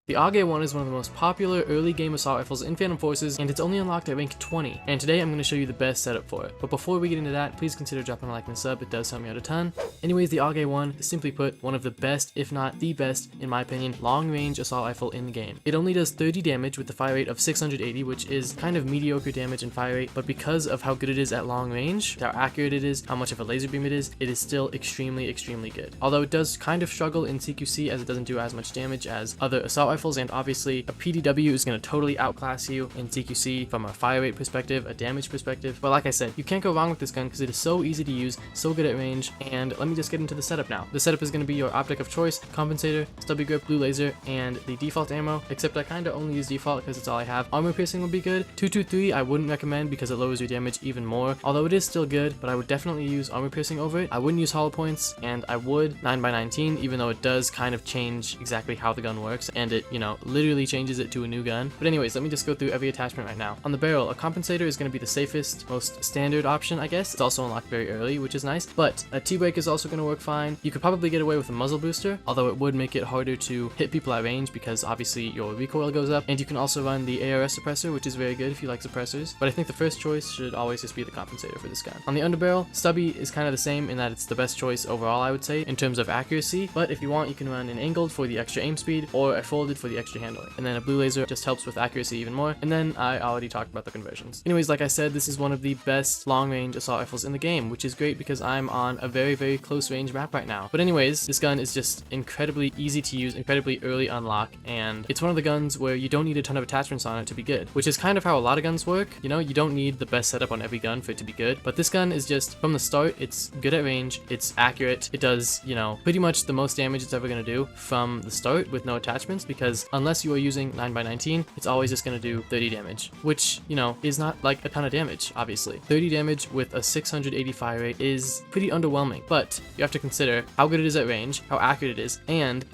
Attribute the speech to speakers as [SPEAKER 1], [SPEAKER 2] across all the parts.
[SPEAKER 1] The AUG-1 is one of the most popular early game assault rifles in Phantom Forces, and it's only unlocked at rank 20, and today I'm going to show you the best setup for it. But before we get into that, please consider dropping a like and a sub, it does help me out a ton. Anyways, the AUG-1 is simply put one of the best, if not the best, in my opinion, long-range assault rifle in the game. It only does 30 damage with the fire rate of 680, which is kind of mediocre damage and fire rate, but because of how good it is at long range, how accurate it is, how much of a laser beam it is still extremely good. Although it does kind of struggle in CQC as it doesn't do as much damage as other assault rifles, and obviously a PDW is going to totally outclass you in CQC from a fire rate perspective, a damage perspective. But like I said, you can't go wrong with this gun because it is so easy to use, so good at range. And let me just get into the setup now. The setup is going to be your optic of choice, compensator, stubby grip, blue laser, and the default ammo, except I kind of only use default because it's all I have. Armor piercing would be good. 223 I wouldn't recommend because it lowers your damage even more, although it is still good, but I would definitely use armor piercing over it. I wouldn't use hollow points, and I would 9x19, even though it does kind of change exactly how the gun works, and it, literally changes it to a new gun. But anyways, let me just go through every attachment right now. On the barrel, a compensator is going to be the safest, most standard option, I guess. It's also unlocked very early, which is nice, but a T-brake is also going to work fine. You could probably get away with a muzzle booster, although it would make it harder to hit people at range because obviously your recoil goes up, and you can also run the ARS suppressor, which is very good if you like suppressors, but I think the first choice should always just be the compensator for this gun. On the underbarrel, stubby is kind of the same in that it's the best choice overall, I would say, in terms of accuracy, but if you want, you can run an angled for the extra aim speed or a folded for the extra handling, and then a blue laser just helps with accuracy even more, and then I already talked about the conversions. Anyways, like I said, this is one of the best long-range assault rifles in the game, which is great because I'm on a very close range map right now. But anyways, this gun is just incredibly easy to use, incredibly early unlock, and it's one of the guns where you don't need a ton of attachments on it to be good, which is kind of how a lot of guns work. You don't need the best setup on every gun for it to be good, but this gun is just, from the start, it's good at range, it's accurate, it does, pretty much the most damage it's ever going to do from the start with no attachments, because unless you are using 9x19, it's always just going to do 30 damage, which, is not like a ton of damage, obviously. 30 damage with a 680 fire rate is pretty underwhelming, but you have to consider how good it is at range, how accurate it is, and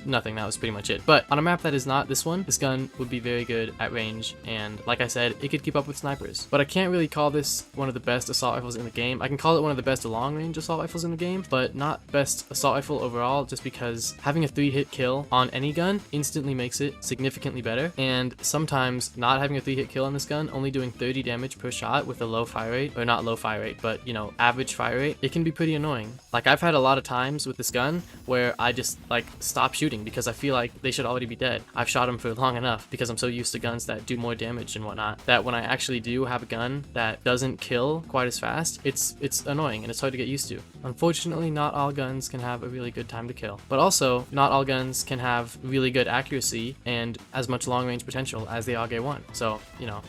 [SPEAKER 1] nothing. That was pretty much it. But on a map that is not this one, this gun would be very good at range, and like I said, it could keep up with snipers. But I can't really call this one of the best assault rifles in the game. I can call it one of the best long-range assault rifles in the game, but not best assault rifle overall, just because having a 3-hit kill on any gun instantly makes it significantly better, and sometimes not having a 3-hit kill on this gun, only doing 30 damage per shot with a low fire rate, or not low fire rate, but average fire rate, it can be pretty annoying. Like, I've had a lot of times with this gun where I just stop shooting because I feel like they should already be dead. I've shot them for long enough because I'm so used to guns that do more damage and whatnot, that when I actually do have a gun that doesn't kill quite as fast, it's annoying and it's hard to get used to. Unfortunately, not all guns can have a really good time to kill, but also not all guns can have really good accuracy and as much long range potential as the AUG-1. So,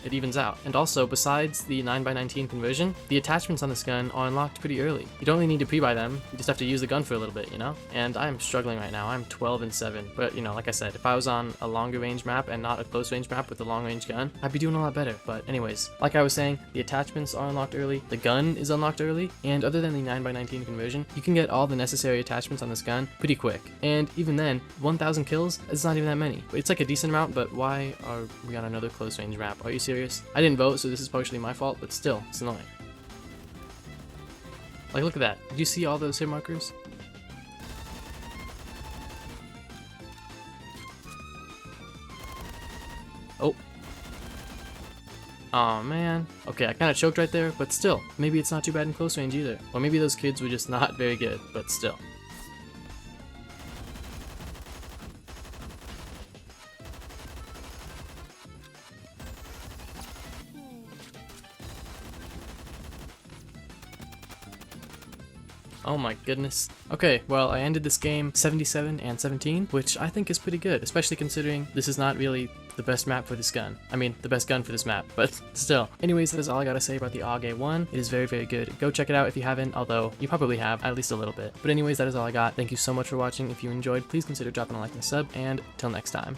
[SPEAKER 1] it evens out. And also, besides the 9x19 conversion, the attachments on this gun are unlocked pretty early. You don't really need to pre-buy them, you just have to use the gun for a little bit, And I'm struggling right now. I'm 12-7, but like I said, if I was on a longer range map and not a close range map with a long range gun, I'd be doing a lot better. But anyways, like I was saying, the attachments are unlocked early, the gun is unlocked early, and other than the 9x19 conversion, you can get all the necessary attachments on this gun pretty quick. And even then, 1,000 kills is not even that many. It's like a decent amount, but why are we on another close range map? Are you serious? I didn't vote, so this is partially my fault, but still, it's annoying. Like, look at that. Did you see all those hit markers? Oh. Aw, man. Okay, I kind of choked right there, but still, maybe it's not too bad in close range either. Or maybe those kids were just not very good, but still. Oh my goodness. Okay, well, I ended this game 77-17, which I think is pretty good, especially considering this is not really the best map for this gun. I mean, the best gun for this map, but still. Anyways, that is all I gotta say about the AUG-1. It is very good. Go check it out if you haven't, although you probably have, at least a little bit. But anyways, that is all I got. Thank you so much for watching. If you enjoyed, please consider dropping a like and a sub, and till next time.